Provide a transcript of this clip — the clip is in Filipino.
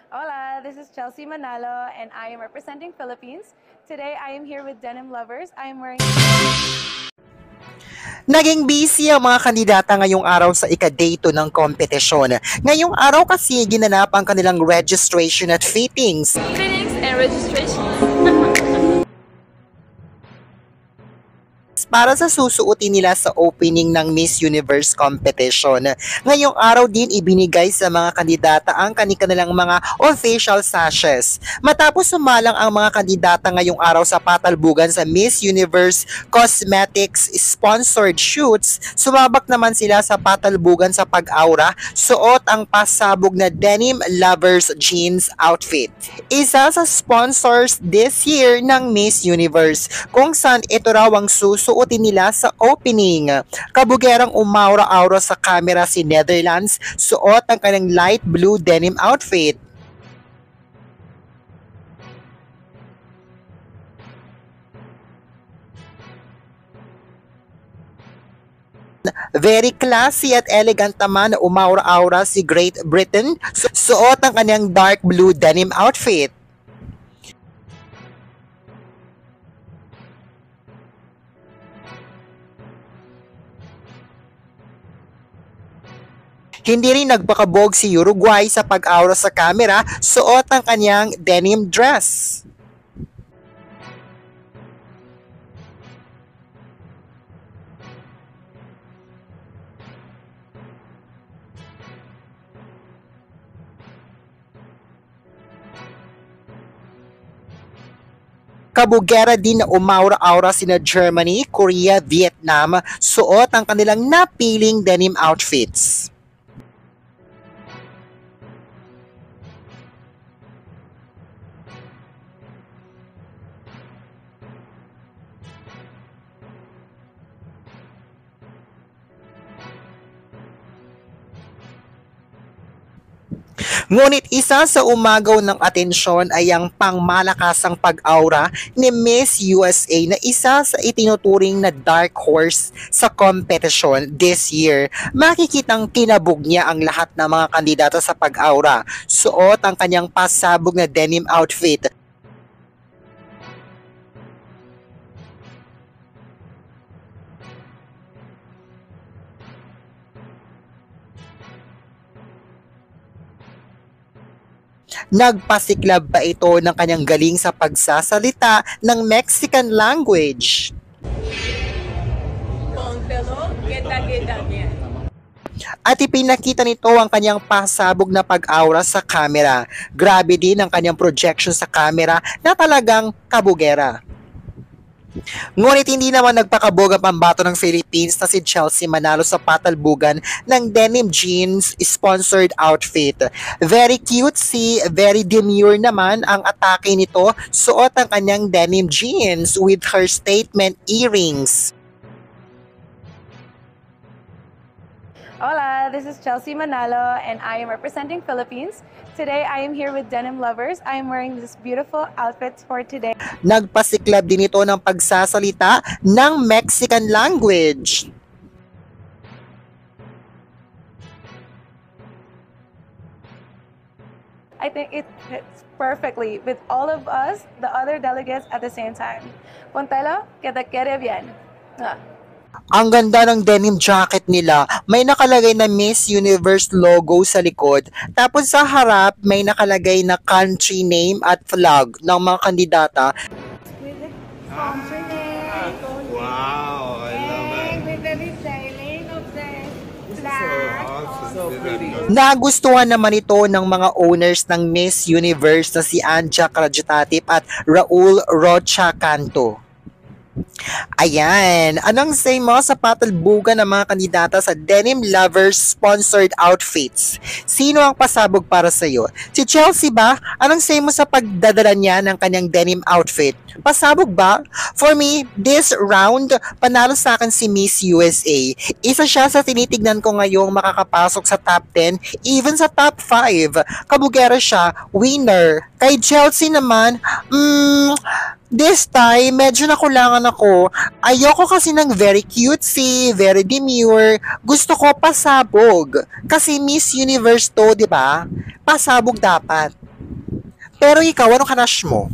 Hola, this is Chelsea Manalo and I am representing Philippines. Today I am here with Denim Lovers. I am wearing... Naging busy ang mga kandidata ngayong araw sa ika-day 2 ng kompetisyon. Ngayong araw kasi ginanap ang kanilang registration at fittings. Fittings and registration. Para sa susuotin nila sa opening ng Miss Universe competition. Ngayong araw din ibinigay sa mga kandidata ang kanilang mga official sashes. Matapos sumalang ang mga kandidata ngayong araw sa patalbugan sa Miss Universe Cosmetics sponsored shoots, sumabak naman sila sa patalbugan sa pag-aura, suot ang pasabog na Denim Lovers jeans outfit. Isa sa sponsors this year ng Miss Universe, kung saan ito raw ang susuotin nila sa opening. Kabugerang umaura-aura sa camera si Netherlands, suot ang kanyang light blue denim outfit. Very classy at elegant naman na umaura-aura si Great Britain, suot ang kanyang dark blue denim outfit. Hindi rin nagpakabog si Uruguay sa pag-aura sa camera, suot ang kanyang denim dress. Kabugera din na umaura-aura sina Germany, Korea, Vietnam, suot ang kanilang napiling denim outfits. Ngunit isa sa umagaw ng atensyon ay ang pangmalakasang pag-aura ni Miss USA na isa sa itinuturing na dark horse sa competition this year. Makikitang kinabog niya ang lahat ng mga kandidata sa pag-aura. Suot ang kanyang pasabog na denim outfit. Nagpasiklab pa ito ng kanyang galing sa pagsasalita ng Mexican language. At ipinakita nito ang kanyang pasabog na pag-aura sa camera. Grabe din ang kanyang projection sa camera na talagang kabugera. Ngunit hindi naman nagpakabog ang pambato ng Philippines na si Chelsea Manalo sa patalbugan ng denim jeans sponsored outfit. Very cutesy, very demure naman ang atake nito, suot ang kanyang denim jeans with her statement earrings. Hola, this is Chelsea Manalo and I am representing Philippines. Today I am here with Denim Lovers. I am wearing this beautiful outfit for today. Nagpasiklab din ito ng pagsasalita ng Mexican language. I think it fits perfectly with all of us, the other delegates at the same time. Pontelo, que te quede bien. Ang ganda ng denim jacket nila. May nakalagay na Miss Universe logo sa likod. Tapos sa harap, may nakalagay na country name at flag ng mga kandidata. With the sponsor name. Wow, I love it. And with the detailing of the flag. So pretty. Nagustuhan naman ito ng mga owners ng Miss Universe na si Anja Krajutatip at Raul Rocha Canto. Ayan, anong say mo sa patalbugan ng mga kandidata sa Denim Lovers sponsored outfits? Sino ang pasabog para sa iyo? Si Chelsea ba? Anong say mo sa pagdadala niya ng kanyang denim outfit? Pasabog ba? For me, this round, panalo sa akin si Miss USA. Isa siya sa tinitignan ko ngayong makakapasok sa top 10, even sa top 5. Kabugera siya, winner. Kay Chelsea naman, this time, medyo nakulangan ako. Ayoko kasi ng very cutesy, very demure. Gusto ko pasabog. Kasi Miss Universe to, di ba? Pasabog dapat. Pero ikaw, anong kanash mo?